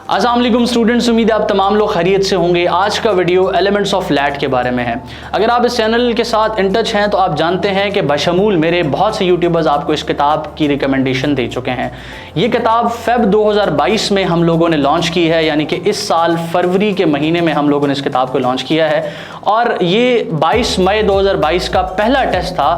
अस्सलाम वालेकुम स्टूडेंट्स, उम्मीद है आप तमाम लोग खैरियत से होंगे। आज का वीडियो एलिमेंट्स ऑफ लैट के बारे में है। अगर आप इस चैनल के साथ इन टच हैं तो आप जानते हैं कि बशमूल मेरे बहुत से यूट्यूबर्स आपको इस किताब की रिकमेंडेशन दे चुके हैं। ये किताब फेब 2022 में हम लोगों ने लॉन्च की है, यानी कि इस साल फरवरी के महीने में हम लोगों ने इस किताब को लॉन्च किया है और ये 22 मई 2022 का पहला टेस्ट था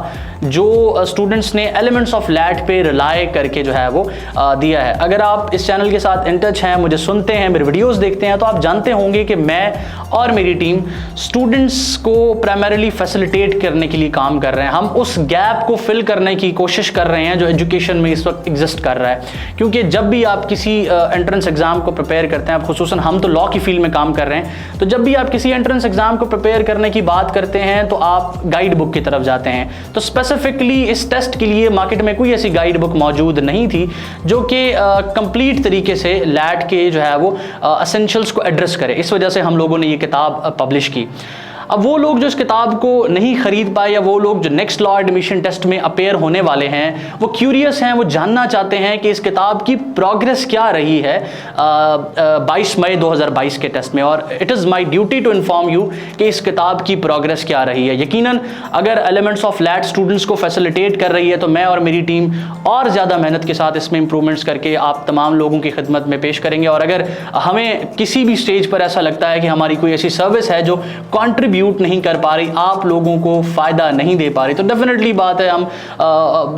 जो स्टूडेंट्स ने एलिमेंट्स ऑफ लैट पे रिलाय करके जो है वो दिया है। अगर आप इस चैनल के साथ इन टच हैं, मुझे सुनते हैं, मेरे वीडियोस देखते हैं, तो आप जानते होंगे कि मैं और मेरी टीम स्टूडेंट्स को प्राइमरीली फैसिलिटेट करने के लिए काम कर रहे हैं। हम उस गैप को फिल करने की कोशिश कर रहे हैं जो एजुकेशन में इस वक्त एग्जिस्ट कर रहा है, क्योंकि जब भी आप किसी एंट्रेंस एग्जाम को प्रिपेयर करते हैं, आप खुसूसन हम तो लॉ की फील्ड में काम कर रहे हैं, तो जब भी आप किसी एंट्रेंस एग्जाम को प्रिपेयर करने की बात करते हैं तो आप गाइड बुक की तरफ जाते हैं। तो स्पेसिफिकली इस टेस्ट के लिए मार्केट में कोई ऐसी गाइड बुक मौजूद नहीं थी जो कि कंप्लीट तरीके से लैट के जो है वो एसेंशियल्स को एड्रेस करे। इस वजह से हम लोगों ने ये किताब पब्लिश की। अब वो लोग जो इस किताब को नहीं खरीद पाए या वो लोग जो नेक्स्ट लॉ एडमिशन टेस्ट में अपेयर होने वाले हैं, वो क्यूरियस हैं, वो जानना चाहते हैं कि इस किताब की प्रोग्रेस क्या रही है 22 मई 2022 के टेस्ट में। और it is my duty to inform you कि इस किताब की प्रोग्रेस क्या रही है। यकीनन अगर एलिमेंट्स ऑफ लैट स्टूडेंट्स को फैसिलिटेट कर रही है तो मैं और मेरी टीम और ज़्यादा मेहनत के साथ इसमें इंप्रूवमेंट्स करके आप तमाम लोगों की खिदमत में पेश करेंगे। और अगर हमें किसी भी स्टेज पर ऐसा लगता है कि हमारी कोई ऐसी सर्विस है जो कॉन्ट्रीब्यूट नहीं कर पा रही, आप लोगों को फायदा नहीं दे पा रही, तो डेफिनेटली बात है हम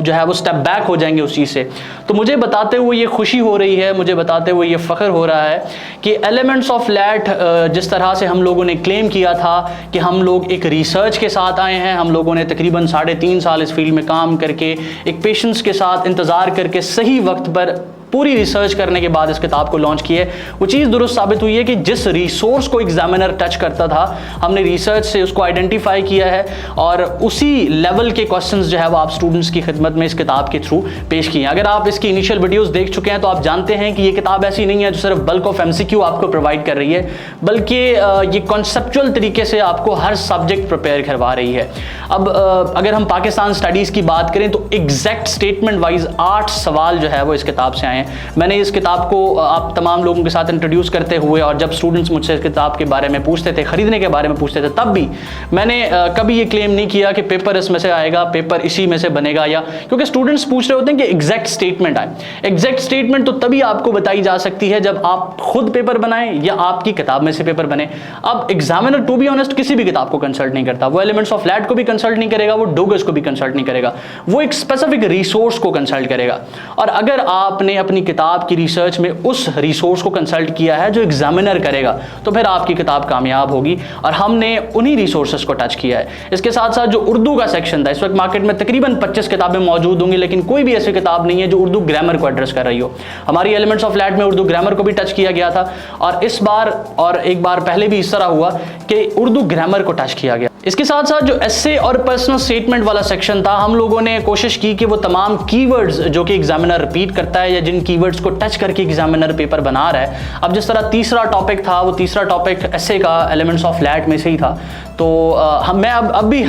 जो है वो स्टेप बैक हो जाएंगे उस चीज से। तो मुझे बताते हुए ये खुशी हो रही है, मुझे बताते हुए ये फख्र हो रहा है कि एलिमेंट्स ऑफ लैट जिस तरह से हम लोगों ने क्लेम किया था कि हम लोग एक रिसर्च के साथ आए हैं, हम लोगों ने तकरीबन 3.5 साल इस फील्ड में काम करके एक पेशेंस के साथ इंतजार करके सही वक्त पर पूरी रिसर्च करने के बाद इस किताब को लॉन्च की है, वो चीज़ दुरुस्त साबित हुई है कि जिस रिसोर्स को एग्जामिनर टच करता था, हमने रिसर्च से उसको आइडेंटिफाई किया है और उसी लेवल के क्वेश्चंस जो है वो आप स्टूडेंट्स की खिदमत में इस किताब के थ्रू पेश किए हैं। अगर आप इसकी इनिशियल वीडियोस देख चुके हैं तो आप जानते हैं कि ये किताब ऐसी नहीं है जो सिर्फ बल्क ऑफ एमसीक्यू आपको प्रोवाइड कर रही है, बल्कि ये कॉन्सेप्चुअल तरीके से आपको हर सब्जेक्ट प्रिपेयर करवा रही है। अब अगर हम पाकिस्तान स्टडीज़ की बात करें तो एग्जैक्ट स्टेटमेंट वाइज 8 सवाल जो है वो इस किताब से आए हैं। मैंने इस किताब को आप तमाम लोगों के साथ इंट्रोड्यूस करते हुए और जब स्टूडेंट्स मुझसे इस किताब के बारे में पूछते थे, खरीदने के बारे में पूछते थे, तब भी मैंने कभी ये क्लेम नहीं किया कि पेपर इसमें से आएगा, पेपर इसी में से बनेगा, या क्योंकि स्टूडेंट्स पूछ रहे होते हैं कि एग्जैक्ट स्टेटमेंट आए। एग्जैक्ट स्टेटमेंट तो तभी आपको बताई जा सकती है जब आप खुद पेपर बनाएं या आपकी किताब में से पेपर बने। अब एग्जामिनर टू बी ऑनेस्ट किसी भी किताब को कंसल्ट नहीं करता, वो एलिमेंट्स ऑफ लैट को भी कंसल्ट नहीं करेगा, वो डोगस को भी कंसल्ट नहीं करेगा, वो एक स्पेसिफिक रिसोर्स को कंसल्ट करेगा। और अगर आपने अपनी किताब की रिसर्च में उस रिसोर्स को कंसल्ट किया है जो एग्जामिनर करेगा, तो फिर आपकी किताब कामयाब होगी। और हमने उन्हीं रिसोर्सेस को टच किया है। इसके साथ साथ जो उर्दू का सेक्शन था, इस वक्त मार्केट में तकरीबन 25 किताबें मौजूद होंगी, लेकिन कोई भी ऐसी किताब नहीं है जो उर्दू ग्रामर को एड्रेस कर रही हो। हमारी एलिमेंट्स ऑफ लैट में उर्दू ग्रामर को भी टच किया गया था और इस बार और एक बार पहले भी इस तरह हुआ कि उर्दू ग्रामर को टच किया गया। इसके साथ साथ जो एसे और पर्सनल स्टेटमेंट वाला सेक्शन था, हम लोगों ने कोशिश की कि वो तमाम कीवर्ड्स जो कि एग्जामिनर रिपीट करता है या जिन कीवर्ड्स को टच करके एग्जामिनर पेपर बना रहा है, अब जिस तरह तीसरा टॉपिक था, वो तीसरा टॉपिक एसे का एलिमेंट्स ऑफ लैट में से ही था, तो मैं अब भी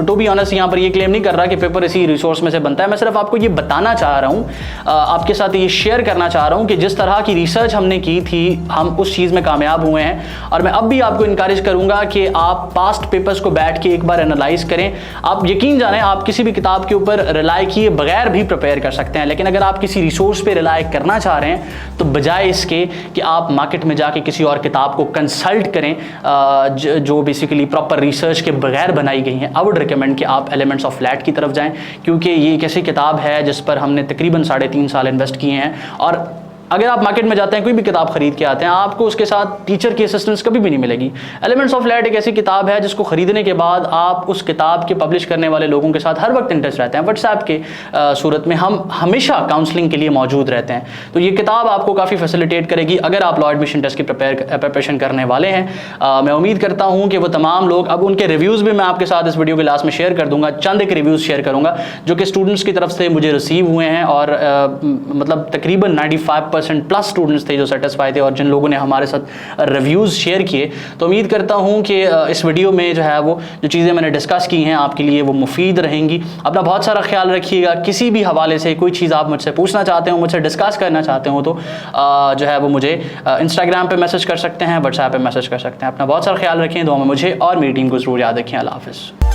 टू बी ऑनेस्ट यहाँ पर ये क्लेम नहीं कर रहा कि पेपर इसी रिसोर्स में से बनता है। मैं सिर्फ आपको ये बताना चाह रहा हूँ, आपके साथ ये शेयर करना चाह रहा हूँ कि जिस तरह की रिसर्च हमने की थी, हम उस चीज़ में कामयाब हुए हैं। और मैं अब भी आपको इनकरेज करूँगा कि आप पास्ट पेपर्स को बैठ के एक बार एनालाइज करें। आप यकीन जानें, आप किसी भी किताब के ऊपर रिलाई किए बगैर भी प्रिपेयर कर सकते हैं, लेकिन अगर आप किसी रिसोर्स पे रिलाई करना चाह रहे हैं तो बजाय इसके कि आप मार्केट में जाके किसी और किताब को कंसल्ट करें जो बेसिकली प्रॉपर रिसर्च के बगैर बनाई गई हैं, आई वुड रिकमेंड कि आप एलिमेंट्स ऑफ लैट की तरफ जाएं, क्योंकि ये एक ऐसी किताब है जिस पर हमने तकरीबन 3.5 साल इन्वेस्ट किए हैं। और अगर आप मार्केट में जाते हैं, कोई भी किताब खरीद के आते हैं, आपको उसके साथ टीचर की असिस्टेंस कभी भी नहीं मिलेगी। एलिमेंट्स ऑफ लैट एक ऐसी किताब है जिसको खरीदने के बाद आप उस किताब के पब्लिश करने वाले लोगों के साथ हर वक्त इन टच रहते हैं। व्हाट्सएप के सूरत में हम हमेशा काउंसलिंग के लिए मौजूद रहते हैं। तो ये किताब आपको काफ़ी फैसिलिटेट करेगी अगर आप लॉ एडमिशन टेस्ट की प्रिपरेशन करने वाले हैं। मैं उम्मीद करता हूँ कि वो तमाम लोग, अब उनके रिव्यूज़ भी मैं आपके साथ इस वीडियो के लास्ट में शेयर कर दूंगा, चंद एक रिव्यूज़ शेयर करूँगा जो कि स्टूडेंट्स की तरफ से मुझे रिसीव हुए हैं और मतलब तकरीबन 50% प्लस स्टूडेंट्स थे जो सेटिस्फाई थे और जिन लोगों ने हमारे साथ रिव्यूज़ शेयर किए। तो उम्मीद करता हूँ कि इस वीडियो में जो है वो जो चीज़ें मैंने डिस्कस की हैं आपके लिए वो मुफीद रहेंगी। अपना बहुत सारा ख्याल रखिएगा। किसी भी हवाले से कोई चीज़ आप मुझसे पूछना चाहते हो, मुझसे डिस्कस करना चाहते हो तो जो है वो मुझे इंस्टाग्राम पे मैसेज कर सकते हैं, व्हाट्सएप पे मैसेज कर सकते हैं। अपना बहुत सारा ख्याल रखें। दुआ में मुझे और मेरी टीम को ज़रूर याद रखें। अल्लाह हाफ़िज़।